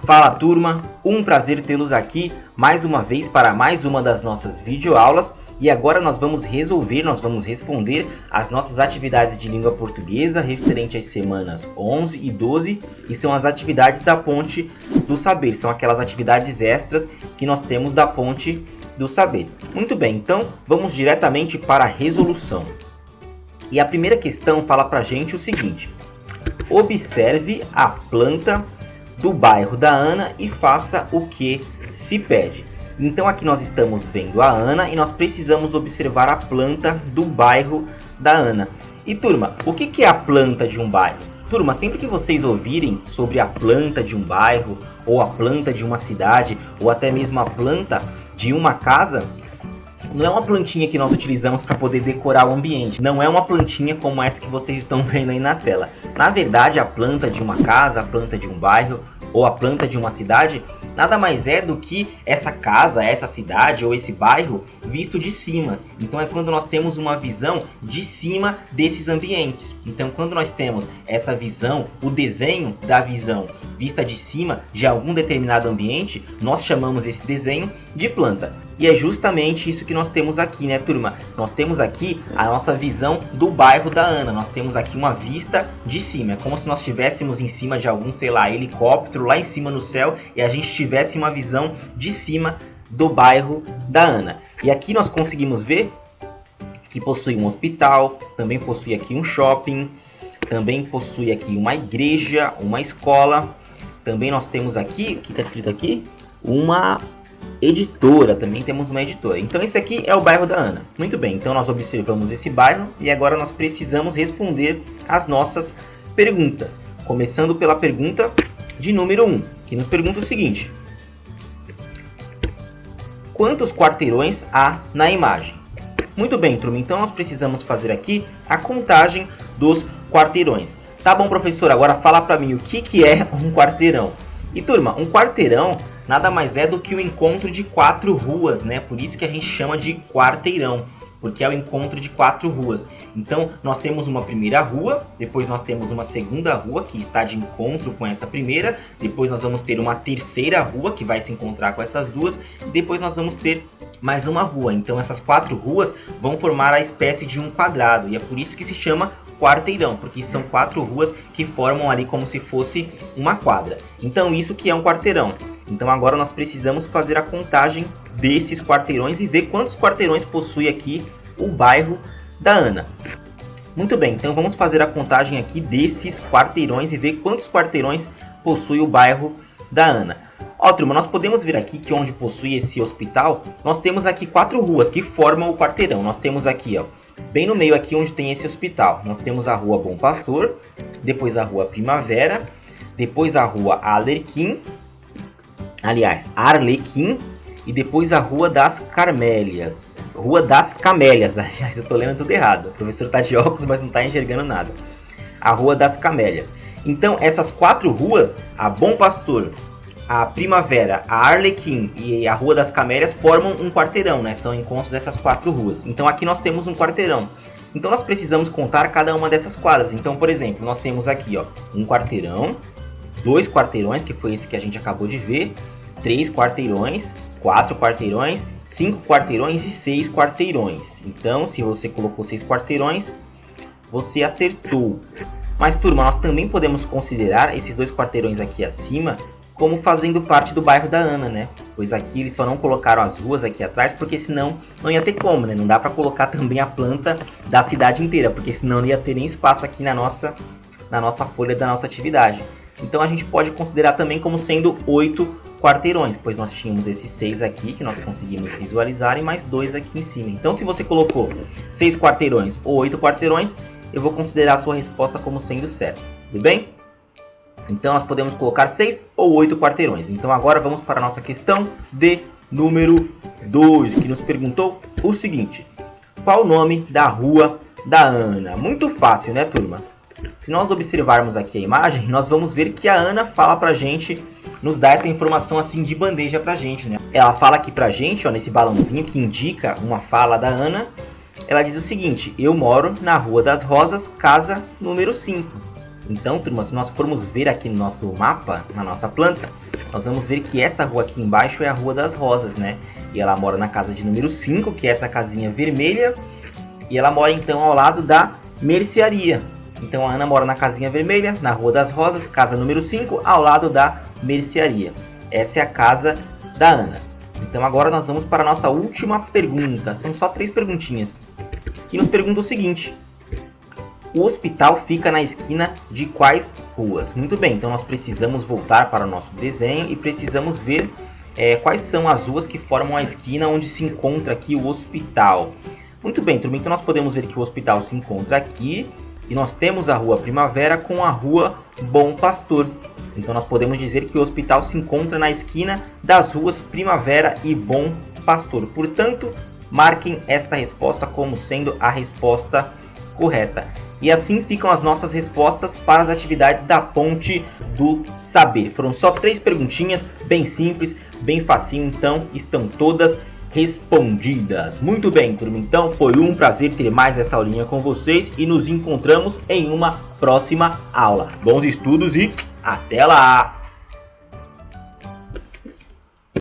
Fala turma, um prazer tê-los aqui mais uma vez para mais uma das nossas videoaulas. E agora nós vamos responder as nossas atividades de língua portuguesa referente às semanas 11 e 12, e são as atividades da Ponte do Saber, são aquelas atividades extras que nós temos da Ponte do Saber. Muito bem, então vamos diretamente para a resolução. E a primeira questão fala pra gente o seguinte: observe a planta do bairro da Ana e faça o que se pede. Então aqui nós estamos vendo a Ana e nós precisamos observar a planta do bairro da Ana. E turma, o que é a planta de um bairro? Turma, sempre que vocês ouvirem sobre a planta de um bairro, ou a planta de uma cidade, ou até mesmo a planta de uma casa, não é uma plantinha que nós utilizamos para poder decorar o ambiente. Não é uma plantinha como essa que vocês estão vendo aí na tela. Na verdade, a planta de uma casa, a planta de um bairro ou a planta de uma cidade nada mais é do que essa casa, essa cidade ou esse bairro visto de cima. Então é quando nós temos uma visão de cima desses ambientes. Então quando nós temos essa visão, o desenho da visão vista de cima de algum determinado ambiente, nós chamamos esse desenho de planta. E é justamente isso que nós temos aqui, né, turma? Nós temos aqui a nossa visão do bairro da Ana. Nós temos aqui uma vista de cima. É como se nós estivéssemos em cima de algum, sei lá, helicóptero lá em cima no céu e a gente tivesse uma visão de cima do bairro da Ana. E aqui nós conseguimos ver que possui um hospital, também possui aqui um shopping, também possui aqui uma igreja, uma escola. Também nós temos aqui, o que está escrito aqui? Uma editora, também temos uma editora. Então esse aqui é o bairro da Ana. Muito bem, então nós observamos esse bairro e agora nós precisamos responder as nossas perguntas. Começando pela pergunta de número 1, que nos pergunta o seguinte: quantos quarteirões há na imagem? Muito bem, turma, então nós precisamos fazer aqui a contagem dos quarteirões. Tá bom, professor, agora fala para mim o que é um quarteirão. E turma, um quarteirão nada mais é do que o encontro de 4 ruas, né? Por isso que a gente chama de quarteirão, porque é o encontro de 4 ruas. Então nós temos uma primeira rua, depois nós temos uma segunda rua que está de encontro com essa primeira, depois nós vamos ter uma terceira rua que vai se encontrar com essas duas, e depois nós vamos ter mais uma rua. Então essas 4 ruas vão formar a espécie de um quadrado, e é por isso que se chama quarteirão, porque são 4 ruas que formam ali como se fosse uma quadra. Então isso que é um quarteirão. Então agora nós precisamos fazer a contagem desses quarteirões e ver quantos quarteirões possui aqui o bairro da Ana. Muito bem, então vamos fazer a contagem aqui desses quarteirões e ver quantos quarteirões possui o bairro da Ana. Ó, turma, nós podemos ver aqui que onde possui esse hospital, nós temos aqui 4 ruas que formam o quarteirão. Nós temos aqui, ó, bem no meio aqui onde tem esse hospital, nós temos a rua Bom Pastor, depois a rua Primavera, depois a rua Arlequim, e depois a Rua das Camélias. Rua das Camélias, aliás, eu tô lendo tudo errado. O professor tá de óculos, mas não tá enxergando nada. A Rua das Camélias. Então, essas 4 ruas, a Bom Pastor, a Primavera, a Arlequim e a Rua das Camélias formam um quarteirão, né? São encontros dessas 4 ruas. Então, aqui nós temos um quarteirão. Então, nós precisamos contar cada uma dessas quadras. Então, por exemplo, nós temos aqui, ó, um quarteirão, 2 quarteirões, que foi esse que a gente acabou de ver, 3 quarteirões, 4 quarteirões, 5 quarteirões e 6 quarteirões. Então, se você colocou 6 quarteirões, você acertou. Mas, turma, nós também podemos considerar esses 2 quarteirões aqui acima como fazendo parte do bairro da Ana, né? Pois aqui eles só não colocaram as ruas aqui atrás, porque senão não ia ter como, né? Não dá para colocar também a planta da cidade inteira, porque senão não ia ter nem espaço aqui na nossa folha da nossa atividade. Então a gente pode considerar também como sendo 8 quarteirões, pois nós tínhamos esses 6 aqui que nós conseguimos visualizar e mais 2 aqui em cima. Então se você colocou 6 quarteirões ou 8 quarteirões, eu vou considerar a sua resposta como sendo certa, tudo bem? Então nós podemos colocar 6 ou 8 quarteirões. Então agora vamos para a nossa questão de número 2, que nos perguntou o seguinte: qual o nome da rua da Ana? Muito fácil, né, turma? Se nós observarmos aqui a imagem, nós vamos ver que a Ana fala pra gente, nos dá essa informação assim de bandeja pra gente, né? Ela fala aqui pra gente, ó, nesse balãozinho que indica uma fala da Ana. Ela diz o seguinte: eu moro na Rua das Rosas, casa número 5. Então, turma, se nós formos ver aqui no nosso mapa, na nossa planta, nós vamos ver que essa rua aqui embaixo é a Rua das Rosas, né? E ela mora na casa de número 5, que é essa casinha vermelha. E ela mora então ao lado da mercearia. Então a Ana mora na casinha vermelha, na Rua das Rosas, casa número 5, ao lado da mercearia. Essa é a casa da Ana. Então agora nós vamos para a nossa última pergunta. São só 3 perguntinhas. Que nos pergunta o seguinte: o hospital fica na esquina de quais ruas? Muito bem, então nós precisamos voltar para o nosso desenho e precisamos ver quais são as ruas que formam a esquina onde se encontra aqui o hospital. Muito bem, turma, então nós podemos ver que o hospital se encontra aqui e nós temos a Rua Primavera com a Rua Bom Pastor. Então nós podemos dizer que o hospital se encontra na esquina das ruas Primavera e Bom Pastor. Portanto, marquem esta resposta como sendo a resposta correta. E assim ficam as nossas respostas para as atividades da Ponte do Saber. Foram só 3 perguntinhas, bem simples, bem facinho, então estão todas respondidas. Muito bem, turma, então foi um prazer ter mais essa aulinha com vocês e nos encontramos em uma próxima aula. Bons estudos e até lá!